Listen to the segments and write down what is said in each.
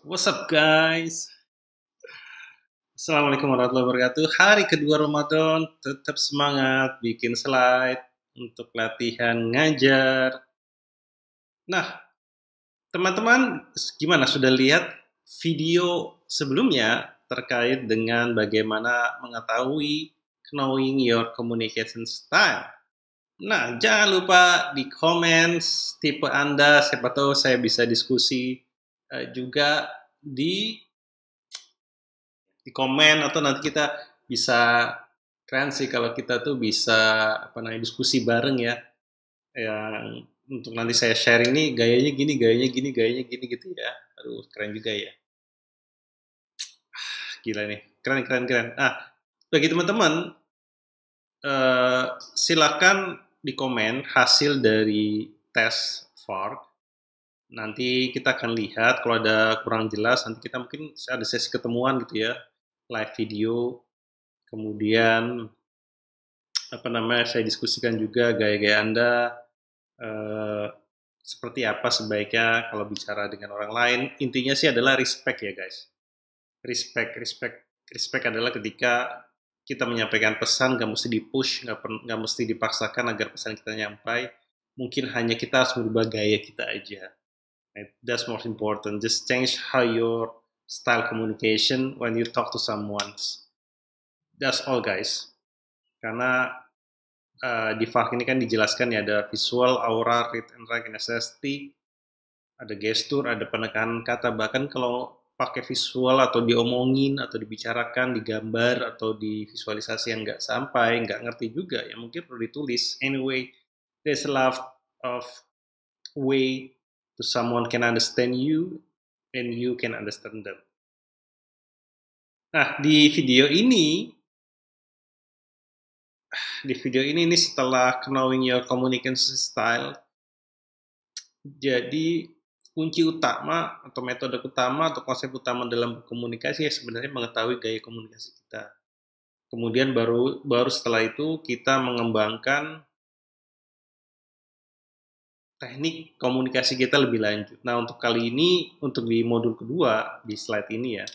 What's up guys? Assalamualaikum warahmatullahi wabarakatuh. Hari kedua Ramadan, tetap semangat bikin slide untuk latihan ngajar. Nah, teman-teman gimana sudah lihat video sebelumnya terkait dengan bagaimana mengetahui knowing your communication style? Nah, jangan lupa di komen tipe Anda, siapa tahu saya bisa diskusi juga di komen atau nanti kita bisa keren sih kalau kita tuh bisa apa namanya diskusi bareng ya yang untuk nanti saya share ini gayanya gini gayanya gini gayanya gini gitu ya. Aduh keren juga ya, gila nih, keren keren keren. Nah, bagi teman-teman silakan di komen hasil dari tes FARC. Nanti kita akan lihat kalau ada kurang jelas nanti kita mungkin ada sesi ketemuan gitu ya, live video. Kemudian apa namanya saya diskusikan juga gaya-gaya Anda eh, seperti apa sebaiknya kalau bicara dengan orang lain. Intinya sih adalah respect ya guys. Respect, respect, respect adalah ketika kita menyampaikan pesan nggak mesti dipush, nggak mesti dipaksakan agar pesan kita nyampai. Mungkin hanya kita harus merubah gaya kita aja. Right? That's most important. Just change how your style communication when you talk to someone. That's all guys. Karena di FARC ini kan dijelaskan ya ada visual, aura, read and write kinesthetic, ada gestur, ada penekanan kata. Bahkan kalau pakai visual atau diomongin atau dibicarakan, digambar atau divisualisasi yang nggak sampai, nggak ngerti juga ya mungkin perlu ditulis. Anyway, there's a lot of way to someone can understand you and you can understand them. Nah, di video ini setelah knowing your communication style. Jadi kunci utama atau metode utama atau konsep utama dalam komunikasi ya sebenarnya mengetahui gaya komunikasi kita. Kemudian baru baru setelah itu kita mengembangkan teknik komunikasi kita lebih lanjut. Nah untuk kali ini untuk di modul kedua di slide ini ya,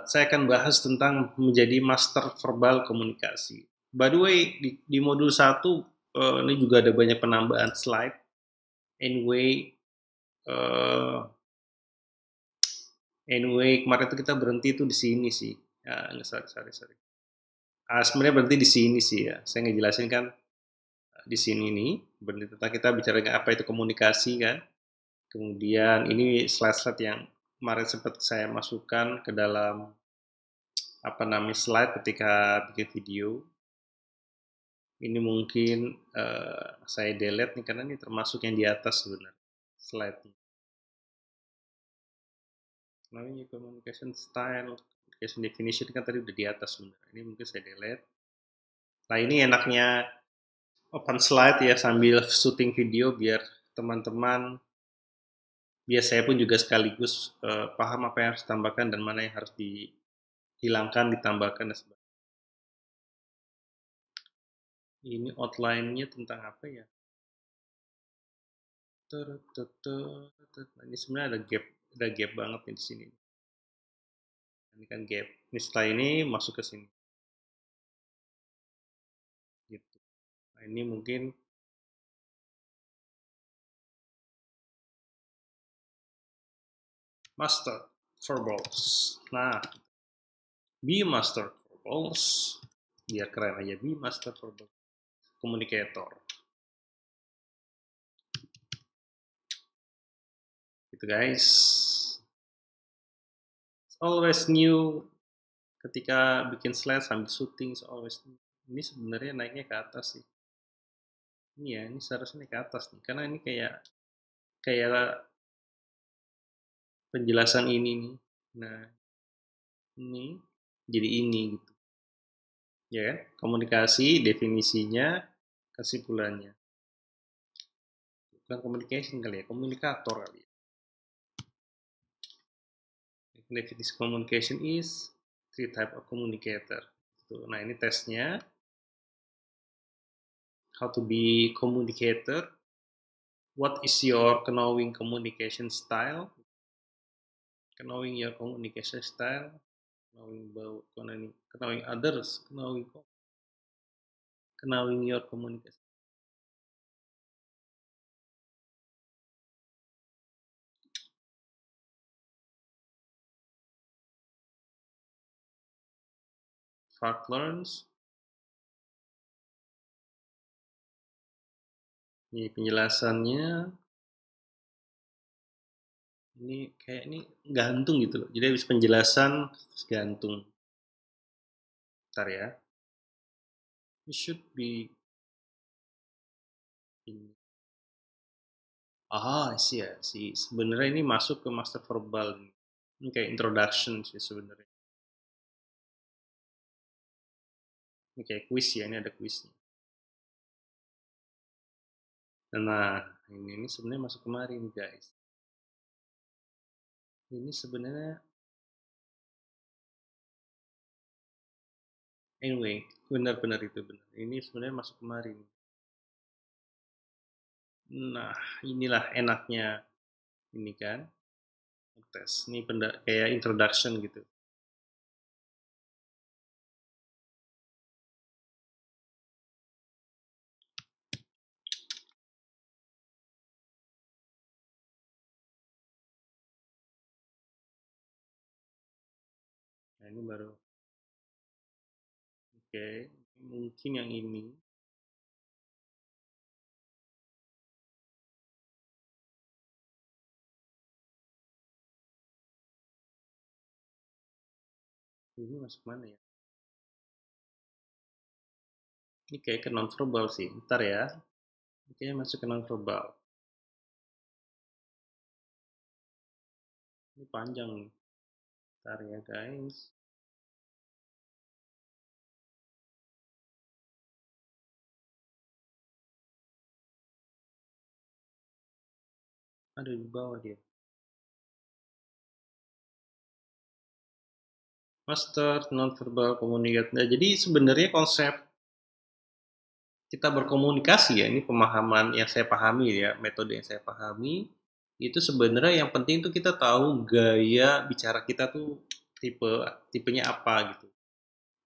saya akan bahas tentang menjadi master verbal komunikasi. By the way di modul satu ini juga ada banyak penambahan slide. Anyway, uh, kemarin itu kita berhenti itu di sini sih. Ya, enggak, sorry. Sebenarnya berhenti di sini sih ya. Saya ngejelasin kan di sini nih, berhenti tentang kita bicara apa itu komunikasi kan. Kemudian ini slide-slide yang kemarin sempat saya masukkan ke dalam apa namanya slide ketika bikin video. Ini mungkin saya delete nih karena ini termasuk yang di atas sebenarnya slide-nya. Namanya communication style, communication definition kan tadi udah di atas sebenarnya. Ini mungkin saya delete. Nah ini enaknya open slide ya sambil syuting video biar teman-teman, biar saya pun juga sekaligus paham apa yang harus ditambahkan dan mana yang harus dihilangkan, ditambahkan dan sebagainya. Ini outline-nya tentang apa ya? Ini sebenarnya ada gap banget nih di sini. Ini kan gap. Ini setelah ini masuk ke sini. Gitu. Nah, ini mungkin master verbals. Nah, be master verbals. Biar keren aja, be master verbal communicator. Gitu guys. It's always new ketika bikin slide sambil syuting, always new. Ini sebenarnya naiknya ke atas sih. Ini ya, ini seharusnya naik ke atas nih. Karena ini kayak kayak penjelasan ini nih. Nah, ini jadi ini gitu. Ya kan? Komunikasi, definisinya, kesimpulannya. Bukan communication kali ya, komunikator kali ya. Definisi communication is three type of communicator. Nah, ini tesnya. How to be communicator. What is your knowing communication style? knowing your communication style, knowing others, knowing your communication. Fast learns. Ini penjelasannya. Ini kayak ini gantung gitu loh. Jadi habis penjelasan terus gantung. Bentar ya. It should be ini. Sih ya, sih. Sebenarnya ini masuk ke master verbal nih. Ini kayak introduction sih sebenarnya. Ini kayak quiz ya, ini ada quiznya. Nah, ini sebenarnya masuk kemari nih guys. Ini sebenarnya anyway, benar-benar itu benar. Ini sebenarnya masuk kemari. Nah, inilah enaknya ini kan tes. Ini kayak introduction gitu. Nah, ini baru. Oke, mungkin yang ini. Ini masuk mana ya? Ini kayak ke non-verbal sih. Ntar ya. Oke, masuk ke non-verbal. Ini panjang nih. Ntar ya guys. Ada di bawah dia. Master non-verbal communication. Nah, jadi sebenarnya konsep kita berkomunikasi ya, ini pemahaman yang saya pahami ya, metode yang saya pahami, itu sebenarnya yang penting itu kita tahu gaya bicara kita tuh tipenya apa gitu.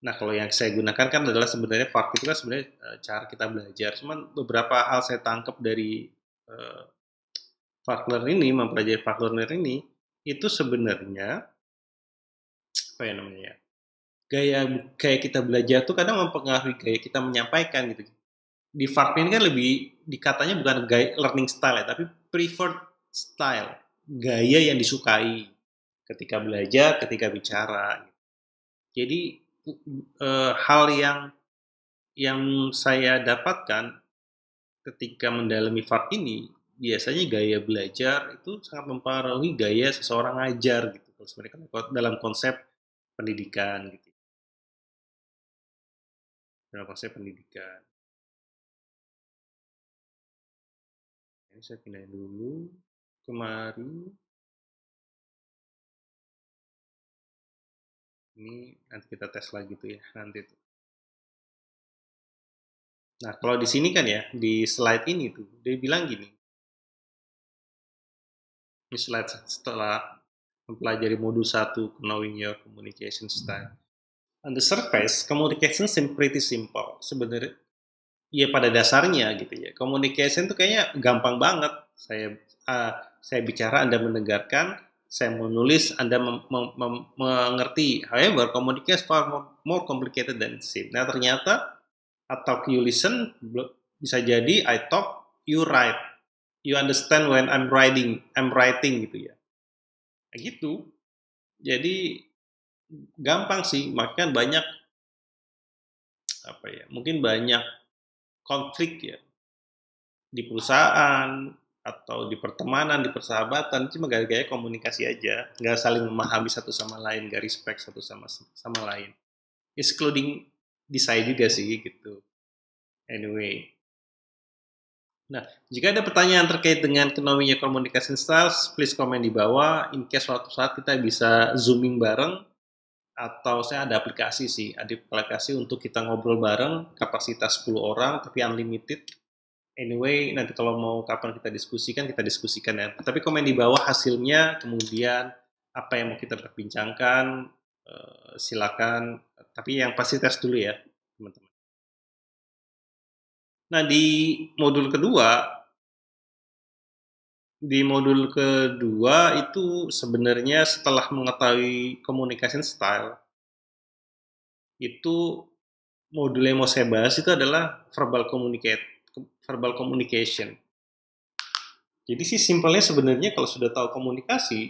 Nah, kalau yang saya gunakan kan adalah sebenarnya FARC itu kan sebenarnya cara kita belajar. Cuman beberapa hal saya tangkap dari uh, FARC Learner ini, mempelajari FARC Learner ini, itu sebenarnya apa ya namanya ya, gaya gaya kita belajar tuh kadang mempengaruhi gaya kita menyampaikan gitu. Di FARC ini kan lebih dikatanya bukan gaya learning style ya, tapi preferred style, gaya yang disukai ketika belajar, ketika bicara. Jadi hal yang saya dapatkan ketika mendalami FARC ini biasanya gaya belajar itu sangat mempengaruhi gaya seseorang ngajar gitu. Kalau sebenarnya kan dalam konsep pendidikan gitu. Dalam konsep pendidikan. Ini saya pindahin dulu kemari. Ini nanti kita tes lagi tuh ya nanti tuh. Nah, kalau di sini kan ya, di slide ini tuh, dia bilang gini. Ini slide setelah mempelajari modul 1, Knowing Your Communication Style. On the surface, communication seem pretty simple. Sebenarnya, ya pada dasarnya gitu ya. Communication tuh kayaknya gampang banget. Saya bicara, Anda mendengarkan, saya menulis, Anda mengerti. However, communication is far more complicated than it seems. Nah, ternyata atau you listen bisa jadi I talk, you write. You understand when I'm writing gitu ya. Kayak gitu. Jadi gampang sih, makanya banyak apa ya? Mungkin banyak konflik ya di perusahaan atau di pertemanan, di persahabatan, cuma gaya-gaya komunikasi aja, nggak saling memahami satu sama lain, nggak respect satu sama lain. Excluding di saya juga sih gitu. Anyway, nah, jika ada pertanyaan terkait dengan knowing your communication styles, please komen di bawah. In case suatu saat kita bisa zooming bareng, atau saya ada aplikasi sih, ada aplikasi untuk kita ngobrol bareng, kapasitas 10 orang, tapi unlimited. Anyway, nanti kalau mau kapan kita diskusikan ya. Tapi komen di bawah hasilnya, kemudian apa yang mau kita perbincangkan, silakan. Tapi yang pasti tes dulu ya, teman-teman. Nah, di modul kedua itu sebenarnya setelah mengetahui communication style, itu modul yang mau saya bahas itu adalah verbal communication. Jadi sih simpelnya sebenarnya kalau sudah tahu komunikasi,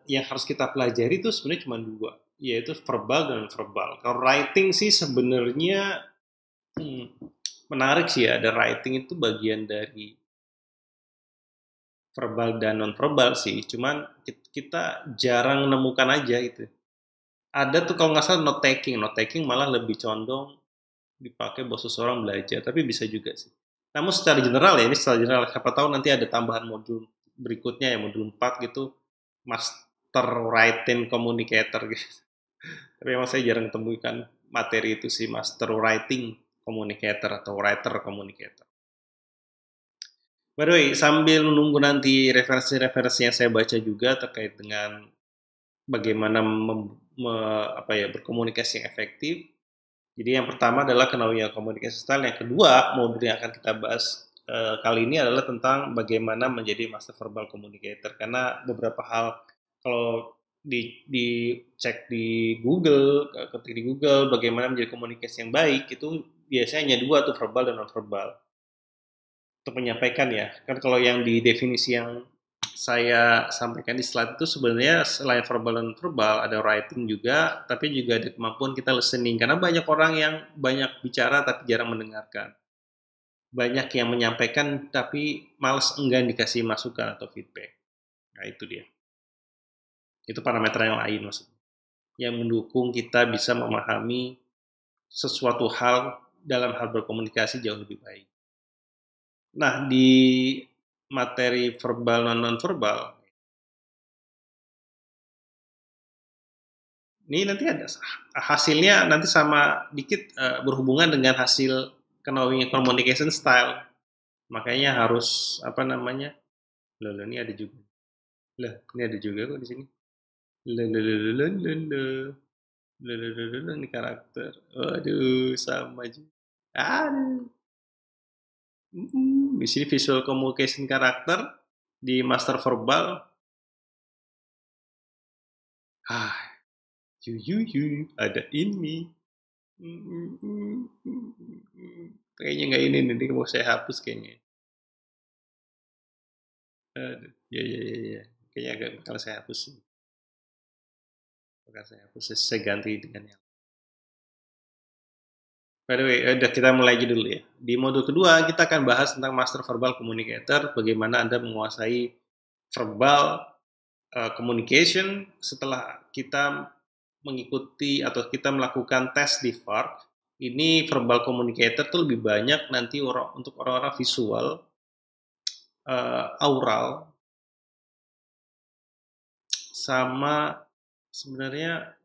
yang harus kita pelajari itu sebenarnya cuma dua, yaitu verbal dan verbal. Kalau writing sih sebenarnya hmm, menarik sih ya, ada writing itu bagian dari verbal dan non verbal sih. Cuman kita jarang nemukan aja itu. Ada tuh kalau nggak salah note taking malah lebih condong dipakai buat seseorang belajar, tapi bisa juga sih. Namun secara general ya, ini secara general, siapa tahu nanti ada tambahan modul berikutnya ya, modul 4 gitu, Master Writing Communicator gitu. Tapi emang saya jarang temukan materi itu sih, Master Writing Communicator atau Writer Communicator. By the way, sambil menunggu nanti referensi-referensi yang saya baca juga terkait dengan bagaimana berkomunikasi yang efektif. Jadi yang pertama adalah Knowing Communication Style, yang kedua modul yang akan kita bahas kali ini adalah tentang bagaimana menjadi Master Verbal Communicator. Karena beberapa hal kalau dicek di Google, ketik di Google bagaimana menjadi komunikasi yang baik, itu biasanya hanya dua tuh, verbal dan non verbal. Untuk menyampaikan ya, kan kalau yang di definisi yang saya sampaikan di slide itu sebenarnya selain verbal dan verbal ada writing juga, tapi juga ada kemampuan kita listening, karena banyak orang yang banyak bicara tapi jarang mendengarkan, banyak yang menyampaikan tapi males enggan dikasih masukan atau feedback. Nah itu dia, itu parameter yang lain maksudnya, yang mendukung kita bisa memahami sesuatu hal dalam hal berkomunikasi jauh lebih baik. Nah, di materi verbal non verbal ini nanti ada hasilnya, nanti sama dikit berhubungan dengan hasil knowing communication style. Makanya harus apa namanya? Loh, ini ada juga. Lah, ini ada juga kok di sini. Ini karakter. Waduh, sama aja. Aduh. Di sini visual communication karakter di master verbal. Ada ini. Kayaknya nggak ini nih, mau saya hapus kayaknya. Ya. Kayaknya agak kalau saya hapus sih. Bakal saya hapus, saya ganti dengan yang. By the way, udah kita mulai aja dulu ya. Di modul kedua kita akan bahas tentang Master Verbal Communicator, bagaimana Anda menguasai verbal communication setelah kita mengikuti atau kita melakukan tes di FARC. Ini verbal communicator tuh lebih banyak nanti untuk orang-orang visual, aural, sama sebenarnya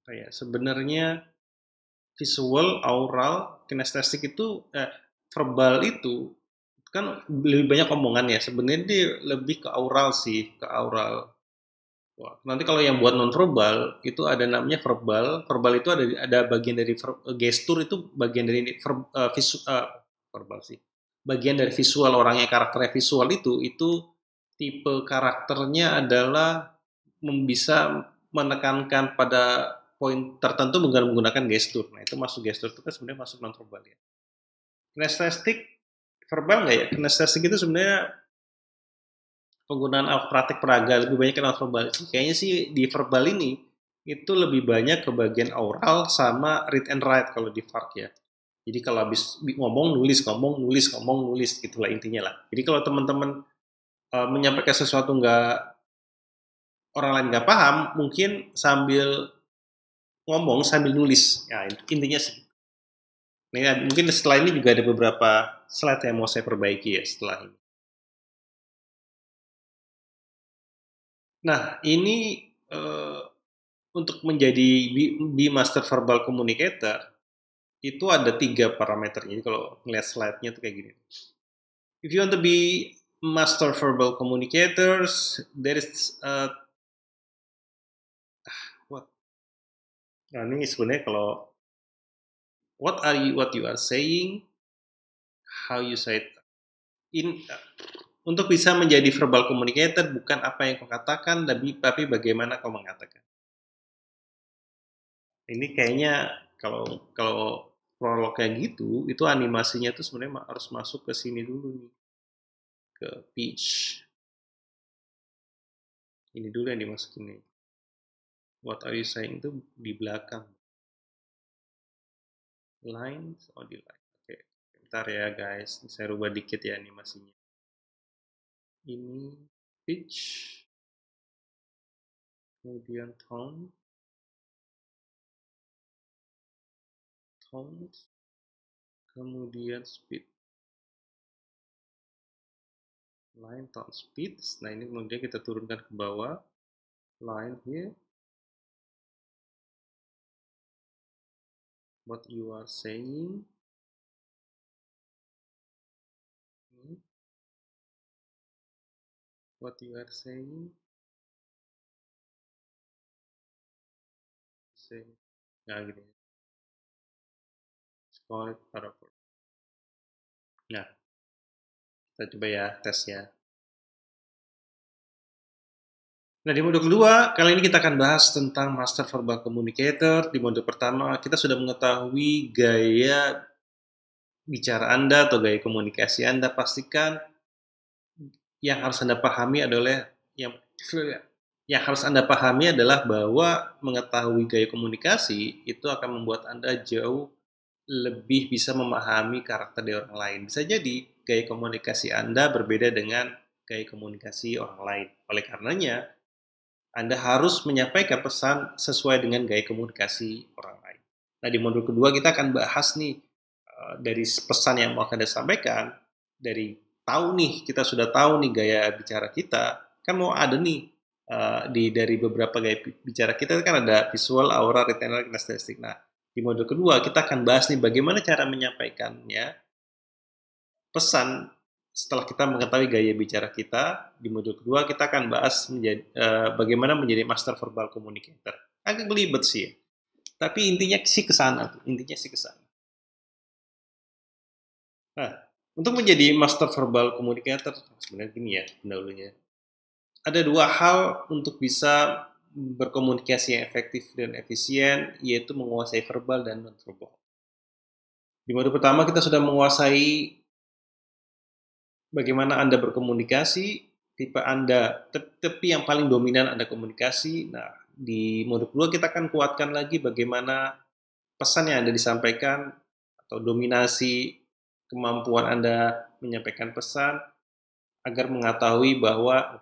apa ya? Sebenarnya visual, aural, kinestetik itu verbal itu kan lebih banyak omongan ya. Sebenarnya dia lebih ke aural sih, ke aural. Wah, nanti kalau yang buat non verbal itu ada namanya verbal. Verbal itu ada bagian dari gestur, itu bagian dari verbal sih. Bagian dari visual, orangnya karakternya visual itu tipe karakternya adalah bisa menekankan pada poin tertentu dengan menggunakan gestur. Nah, itu masuk gestur, itu kan sebenarnya masuk non verbal ya. Kinestetik verbal nggak ya? Kinestetik itu sebenarnya penggunaan praktik peraga, lebih banyak non verbal. Kayaknya sih di verbal ini itu lebih banyak ke bagian oral sama read and write kalau di FARC ya. Jadi kalau habis ngomong nulis gitulah intinya lah. Jadi kalau teman-teman menyampaikan sesuatu orang lain nggak paham, mungkin sambil ngomong sambil nulis. Ya intinya sih. Nah, mungkin setelah ini juga ada beberapa slide yang mau saya perbaiki ya setelah ini. Nah, ini untuk menjadi Master Verbal Communicator itu ada 3 parameter. Jadi kalau ngeliat slide-nya tuh kayak gini. If you want to be master verbal communicators, there is what? Nah, ini sebenarnya kalau what you are saying, how you say it. Untuk bisa menjadi verbal communicator bukan apa yang kau katakan, tapi bagaimana kau mengatakan. Ini kayaknya kalau kalau prolog kayak gitu, itu animasinya tuh sebenarnya harus masuk ke sini dulu nih, ke pitch. Ini dulu yang dimasukin nih. What are you saying itu di belakang. Lines, oh di line. Oke, bentar ya guys, saya rubah dikit ya animasinya. Ini pitch, kemudian tone, kemudian speed. Line, tone, speed. Nah ini kemudian kita turunkan ke bawah. Line here. What you are saying. What you are saying. Nah gini. Call it paragraph. Nah, kita coba ya, tes ya. Nah, di modul kedua, kali ini kita akan bahas tentang Master Verbal Communicator. Di modul pertama, kita sudah mengetahui gaya bicara Anda atau gaya komunikasi Anda. Pastikan yang harus Anda pahami adalah yang harus Anda pahami adalah bahwa mengetahui gaya komunikasi itu akan membuat Anda jauh lebih bisa memahami karakter dari orang lain. Bisa jadi gaya komunikasi Anda berbeda dengan gaya komunikasi orang lain. Oleh karenanya, Anda harus menyampaikan pesan sesuai dengan gaya komunikasi orang lain. Nah, di modul kedua kita akan bahas nih dari pesan yang mau Anda sampaikan, dari kita sudah tahu nih gaya bicara kita, kan mau ada nih dari beberapa gaya bicara kita kan ada visual, aura, retainer, kinestetik. Nah, di modul kedua kita akan bahas nih bagaimana cara menyampaikannya pesan. Setelah kita mengetahui gaya bicara kita, di modul kedua kita akan bahas bagaimana menjadi master verbal communicator. Agak belibet sih ya. Tapi intinya sih ke sana. Nah, untuk menjadi master verbal communicator, sebenarnya gini ya pendahulunya. Ada dua hal untuk bisa berkomunikasi yang efektif dan efisien, yaitu menguasai verbal dan non-verbal. Di modul pertama kita sudah menguasai bagaimana Anda berkomunikasi, tipe Anda, tapi yang paling dominan Anda komunikasi. Nah, di modul kedua kita akan kuatkan lagi bagaimana pesan yang Anda disampaikan atau dominasi kemampuan Anda menyampaikan pesan agar mengetahui bahwa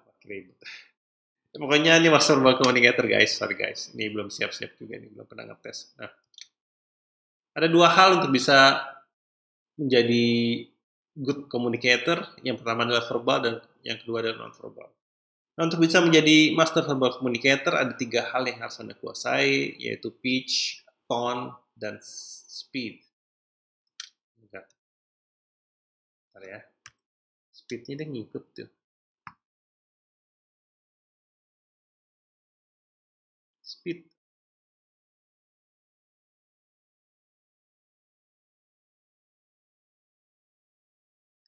pokoknya ini master verbal communicator guys, sorry guys, ini belum siap-siap juga nih, belum pernah ngetes. Nah, ada dua hal untuk bisa menjadi good communicator. Yang pertama adalah verbal dan yang kedua adalah non-verbal. Nah, untuk bisa menjadi master verbal communicator ada tiga hal yang harus Anda kuasai, yaitu pitch, tone, dan speed. Bentar ya. Speednya dia ngikut tuh. Speed.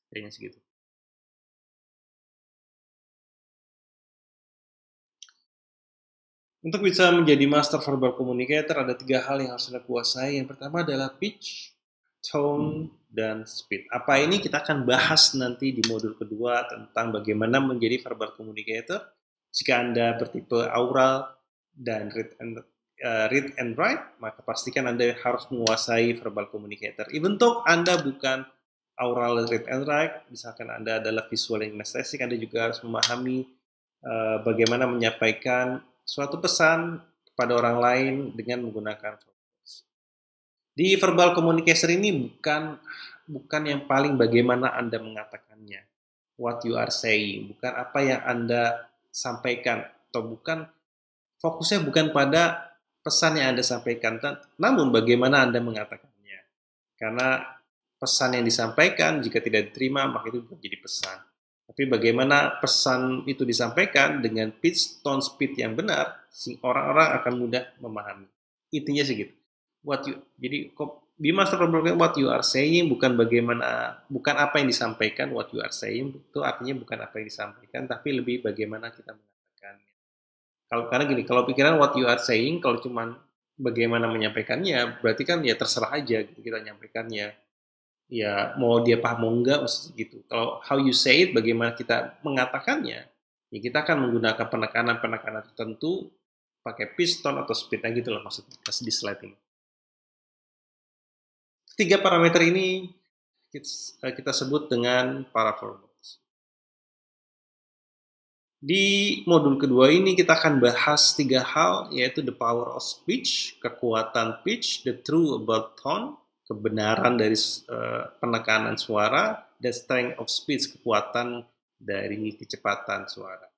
Kayaknya segitu. Untuk bisa menjadi master verbal communicator ada tiga hal yang harus Anda kuasai. Yang pertama adalah pitch, tone, dan speed. Apa ini kita akan bahas nanti di modul kedua tentang bagaimana menjadi verbal communicator. Jika Anda bertipe aural dan read and write, maka pastikan Anda harus menguasai verbal communicator. Even though Anda bukan aural read and write, misalkan Anda adalah visual and kinesthetic, Anda juga harus memahami bagaimana menyampaikan suatu pesan kepada orang lain dengan menggunakan verbals. Di verbal communication ini bukan yang paling bagaimana Anda mengatakannya, what you are saying, bukan apa yang Anda sampaikan, atau fokusnya bukan pada pesan yang Anda sampaikan, namun bagaimana Anda mengatakannya. Karena pesan yang disampaikan jika tidak diterima maka itu menjadi pesan. Tapi bagaimana pesan itu disampaikan dengan pitch, tone, speed yang benar, orang-orang akan mudah memahami. Intinya sih gitu. Jadi be master of what you are saying, bukan apa yang disampaikan, what you are saying itu artinya bukan apa yang disampaikan, tapi lebih bagaimana kita mengatakan. Karena gini, kalau pikiran what you are saying, kalau cuman bagaimana menyampaikannya, berarti kan ya terserah aja gitu kita menyampaikannya. Ya mau dia paham mau enggak maksudnya gitu. Kalau how you say it, bagaimana kita mengatakannya, ya kita akan menggunakan penekanan-penekanan tertentu pakai piston atau speednya gitu loh maksudnya di slide ini. Tiga parameter ini kita sebut dengan paraformers. Di modul kedua ini kita akan bahas tiga hal, yaitu the power of speech, kekuatan pitch, the truth about tone, kebenaran dari penekanan suara, the strength of speech, kekuatan dari kecepatan suara.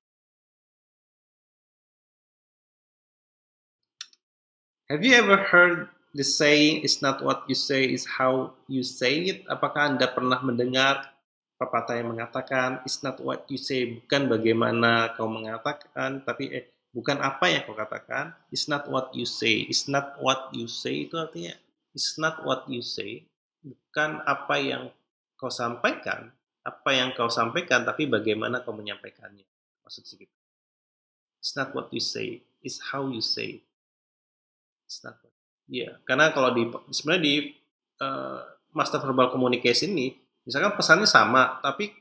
Have you ever heard the saying, "It's not what you say, it's how you say it"? Apakah Anda pernah mendengar pepatah yang mengatakan, "It's not what you say", bukan bagaimana kau mengatakan, tapi bukan apa yang kau katakan. It's not what you say. It's not what you say itu artinya it's not what you say, bukan apa yang kau sampaikan, tapi bagaimana kau menyampaikannya. Maksud sedikit. It's not what you say, it's how you say. It's not what. Iya, karena kalau sebenarnya di uh, master verbal communication ini, misalkan pesannya sama, tapi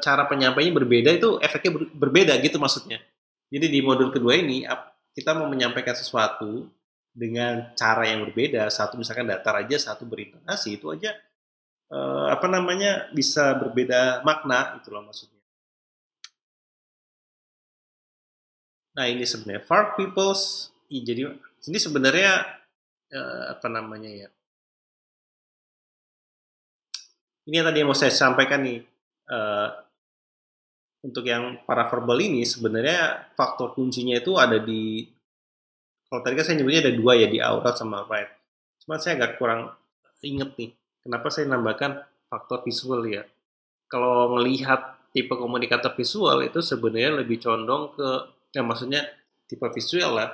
cara penyampaiannya berbeda, itu efeknya berbeda gitu maksudnya. Jadi di modul kedua ini kita mau menyampaikan sesuatu dengan cara yang berbeda, satu misalkan datar aja, satu berintonasi, itu aja apa namanya bisa berbeda makna itu loh maksudnya. Nah ini sebenarnya far peoples, jadi ini sebenarnya apa namanya ya? Ini yang tadi yang mau saya sampaikan nih. Uh, untuk yang paraverbal ini sebenarnya faktor kuncinya itu ada di, kalau tadi kan saya nyebutnya ada dua ya, di aura sama right. Cuma saya agak kurang inget nih, kenapa saya nambahkan faktor visual ya. Kalau melihat tipe komunikator visual itu sebenarnya lebih condong ke, ya maksudnya tipe visual lah,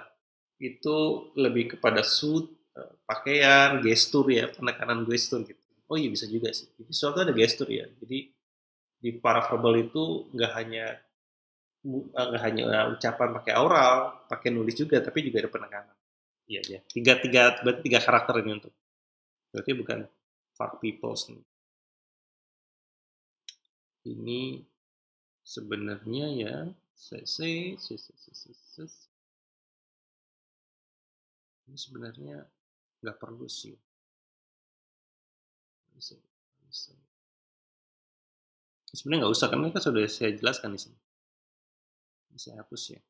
itu lebih kepada suit, pakaian, gestur ya, penekanan gestur gitu. Oh iya bisa juga sih. Visual itu ada gestur ya. Jadi di paraverbal itu nggak hanya ucapan pakai oral, pakai nulis juga, tapi juga ada penekanan. Iya ya. Berarti tiga karakter ini untuk. Berarti bukan far peoples nih. Ini sebenarnya ya, ini sebenarnya nggak perlu sih. Sebenarnya nggak usah, karena kan sudah saya jelaskan di sini. Ini saya hapus ya.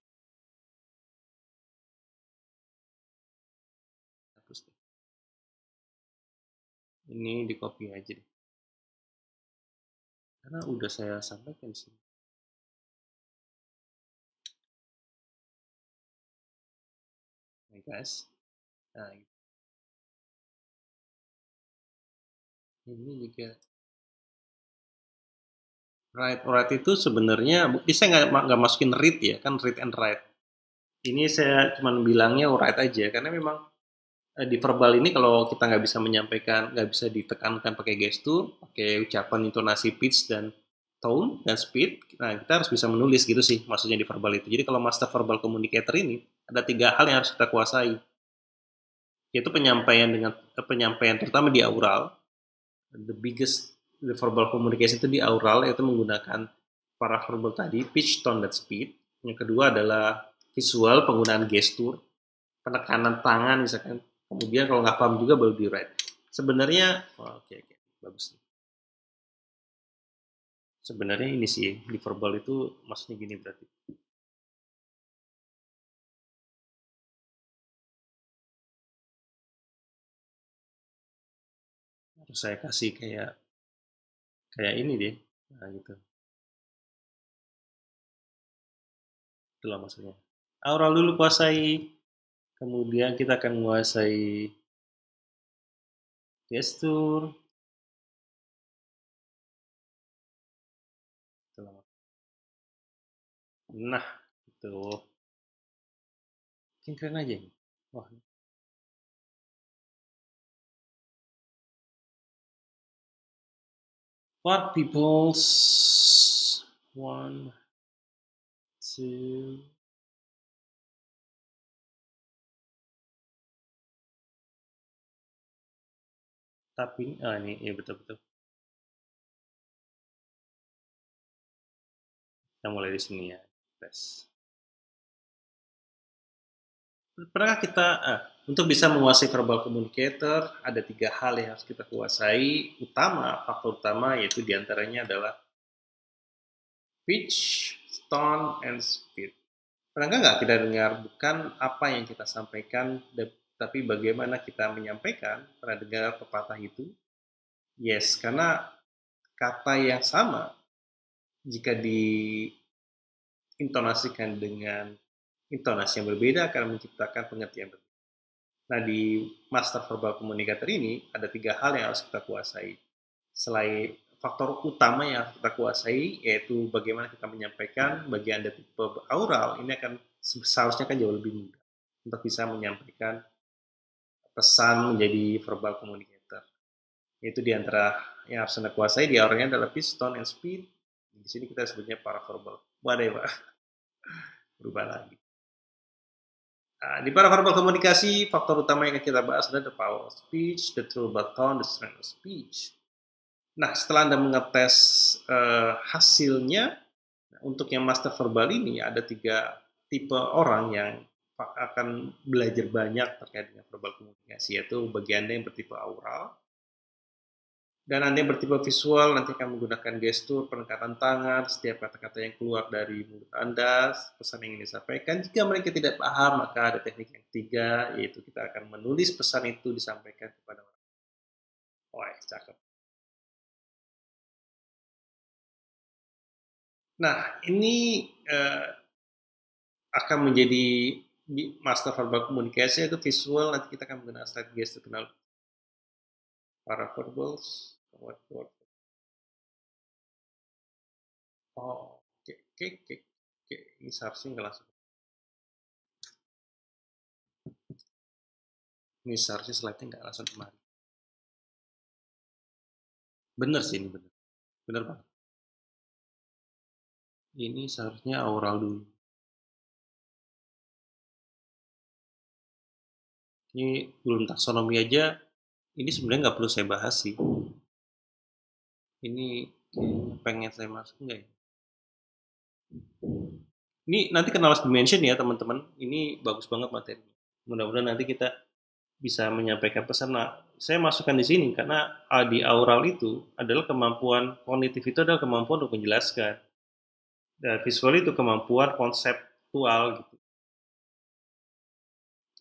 Hapus deh. Ini di copy aja deh. Karena udah saya sampaikan di sini. Nah, guys. Nah, ini juga write itu sebenarnya, ini saya nggak masukin read ya, kan read and write. Ini saya cuma bilangnya write aja, karena memang di verbal ini kalau kita nggak bisa menyampaikan, nggak bisa ditekankan pakai gestur, pakai ucapan, intonasi, pitch, dan tone, dan speed, nah kita harus bisa menulis gitu sih maksudnya di verbal itu. Jadi kalau master verbal communicator ini, ada tiga hal yang harus kita kuasai, yaitu penyampaian terutama di aural. The verbal communication itu di aural, yaitu menggunakan paraverbal tadi, pitch, tone, dan speed. Yang kedua adalah visual, penggunaan gestur, penekanan tangan misalkan. Kemudian kalau nggak paham juga baru di write. Sebenarnya, oke, bagus. Sebenarnya ini sih di verbal itu maksudnya gini berarti. Harus saya kasih kayak ini deh, nah gitu. Itulah maksudnya. Aural dulu kuasai, kemudian kita akan menguasai gestur. Itulah. Nah, itu makin keren aja ini. Wah, what people's one, two, tapi ini ya betul-betul. Kita mulai di sini ya. Tes. Pernahkah kita untuk bisa menguasai verbal communicator ada tiga hal yang harus kita kuasai. Faktor utama yaitu diantaranya adalah pitch, tone, and speed. Pernahkah nggak kita dengar bukan apa yang kita sampaikan, tapi bagaimana kita menyampaikan? Pernah dengar pepatah itu? Yes, karena kata yang sama jika diintonasikan dengan intonasi yang berbeda akan menciptakan pengertian berbeda. Nah, di Master Verbal Communicator ini ada tiga hal yang harus kita kuasai. Selain faktor utama yang harus kita kuasai, yaitu bagaimana kita menyampaikan, bagi Anda tipe aural, ini akan seharusnya kan jauh lebih mudah untuk bisa menyampaikan pesan menjadi verbal communicator. Itu di antara yang harus Anda kuasai, di auralnya adalah pitch, tone, and speed. Di sini kita sebutnya paraverbal. Whatever, berubah lagi. Nah, di paraverbal komunikasi, faktor utama yang akan kita bahas adalah the power of speech, the true tone, the strength of speech. Nah, setelah Anda mengetes hasilnya, untuk yang master verbal ini ada tiga tipe orang yang akan belajar banyak terkait dengan verbal komunikasi, yaitu bagi Anda yang bertipe aural, dan Anda yang bertipe visual nanti akan menggunakan gestur, penekatan tangan, setiap kata-kata yang keluar dari mulut Anda, pesan yang ingin disampaikan. Jika mereka tidak paham, maka ada teknik yang ketiga, yaitu kita akan menulis pesan itu disampaikan kepada orang. Wah, cakep. Nah, ini eh, akan menjadi master verbal komunikasi itu visual. Nanti kita akan menggunakan slide gestur kenal para verbals. Oh, oke, oke, oke, oke. Ini seharusnya nggak langsung. Ini seharusnya slide-nya nggak langsung kemari. Bener sih, ini bener. Bener banget. Ini seharusnya aural dulu. Ini belum taksonomi aja. Ini sebenarnya nggak perlu saya bahas sih. Ini pengen saya masuk nggak ya? Ini nanti kenal dimension ya teman-teman. Ini bagus banget materi. Mudah-mudahan nanti kita bisa menyampaikan pesan. Nah, saya masukkan di sini karena di aural itu adalah kemampuan kognitif, itu adalah kemampuan untuk menjelaskan. Dan visual itu kemampuan konseptual gitu.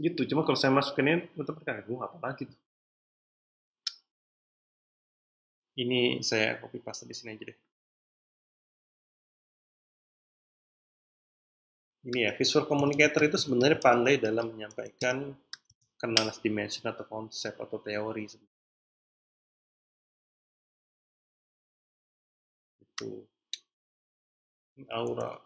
Gitu. Cuma kalau saya masukin ini, teman-teman kan gue apa lagi tuh. Ini saya copy paste di sini aja deh. Ini ya, visual communicator itu sebenarnya pandai dalam menyampaikan kenal dimension atau konsep atau teori itu. Aura.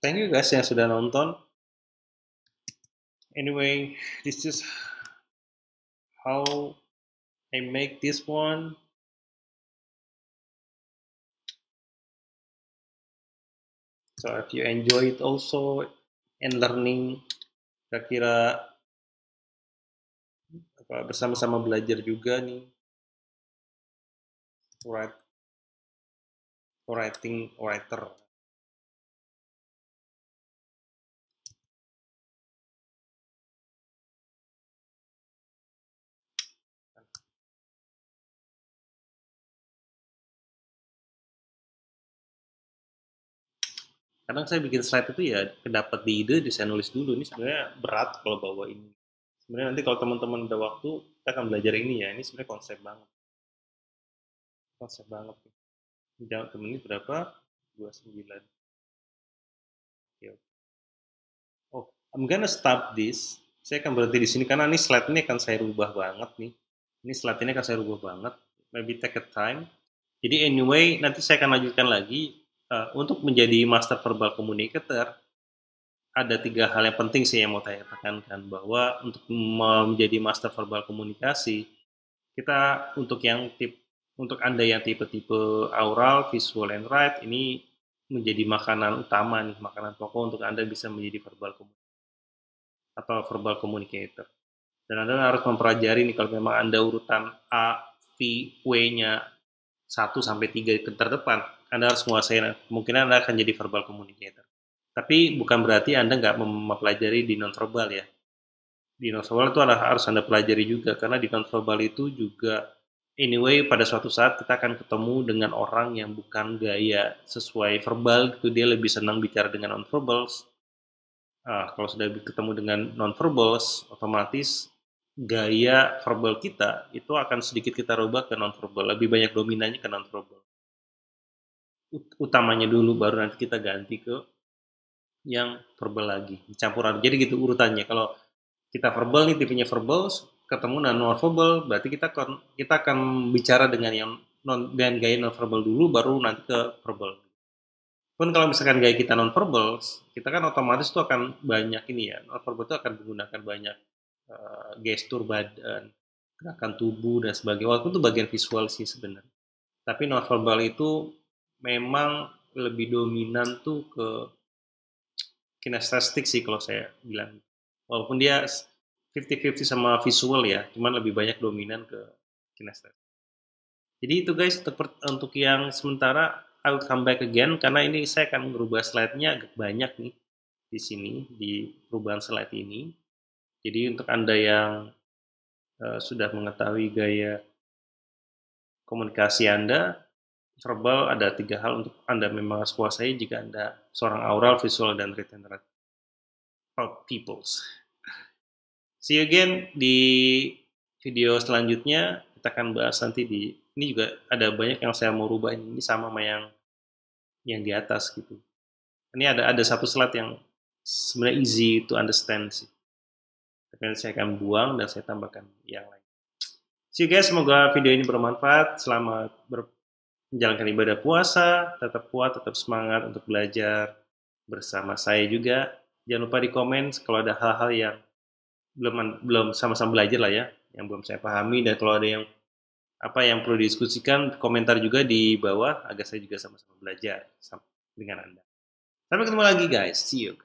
Thank you guys yang sudah nonton. Anyway, this is how I make this one. So if you enjoy it also and learning, kira-kira bersama-sama belajar juga nih, writer. Kadang saya bikin slide itu ya dapat di ide, saya nulis dulu. Ini sebenarnya berat kalau bawa ini. Sebenarnya nanti kalau teman-teman ada waktu, kita akan belajar ini ya. Ini sebenarnya konsep banget. Konsep banget. Jam menit berapa? 29. Oke, I'm gonna stop this. Saya akan berhenti di sini karena ini slide ini akan saya rubah banget nih. Ini slide ini akan saya rubah banget. Maybe take a time. Jadi anyway, nanti saya akan lanjutkan lagi. Untuk menjadi master verbal communicator, ada 3 hal yang penting sih yang mau saya tekankan, bahwa untuk menjadi master verbal komunikasi, kita untuk Anda yang tipe-tipe aural, visual, and write, ini menjadi makanan utama nih, makanan pokok untuk Anda bisa menjadi verbal atau verbal communicator. Dan Anda harus mempelajari nih, kalau memang Anda urutan A, V, W-nya 1 sampai 3 terdepan, Anda harus menguasai, kemungkinan Anda akan jadi verbal communicator. Tapi bukan berarti Anda nggak mempelajari di nonverbal ya. Di nonverbal itu harus Anda pelajari juga, karena di nonverbal itu juga anyway pada suatu saat kita akan ketemu dengan orang yang bukan gaya sesuai verbal gitu, dia lebih senang bicara dengan nonverbals. Kalau sudah ketemu dengan nonverbals, otomatis gaya verbal kita itu akan sedikit kita rubah ke nonverbal, lebih banyak dominannya ke nonverbal. Utamanya dulu, baru nanti kita ganti ke yang verbal lagi, dicampur aduk. Jadi gitu urutannya. Kalau kita verbal nih, tipenya verbal, ketemu dengan non verbal, berarti kita akan bicara dengan yang dengan gaya non verbal dulu, baru nanti ke verbal. Pun kalau misalkan gaya kita non verbal, kita kan otomatis tuh akan banyak ini ya. Non verbal itu akan menggunakan banyak gestur badan, gerakan tubuh dan sebagainya. Walaupun itu bagian visual sih sebenarnya. Tapi non verbal itu memang lebih dominan tuh ke kinestetik sih kalau saya bilang. Walaupun dia 50-50 sama visual ya, cuman lebih banyak dominan ke kinestetik. Jadi itu guys, untuk yang sementara I will come back again, karena ini saya akan merubah slide-nya agak banyak nih di sini, di perubahan slide ini. Jadi untuk Anda yang sudah mengetahui gaya komunikasi Anda, verbal ada 3 hal untuk Anda memang harus kuasai jika Anda seorang aural, visual, dan written peoples. See you again di video selanjutnya. Kita akan bahas nanti ini juga ada banyak yang saya mau rubah, ini sama yang di atas gitu. Ini ada satu slide yang sebenarnya easy to understand sih. Tapi saya akan buang dan saya tambahkan yang lain. See you guys, semoga video ini bermanfaat. Selamat menjalankan ibadah puasa, tetap kuat, tetap semangat untuk belajar bersama saya juga. Jangan lupa di komen kalau ada hal-hal yang belum sama-sama belajar lah ya, yang belum saya pahami, dan kalau ada yang perlu didiskusikan, komentar juga di bawah agar saya juga sama-sama belajar dengan Anda. Sampai ketemu lagi guys, see you.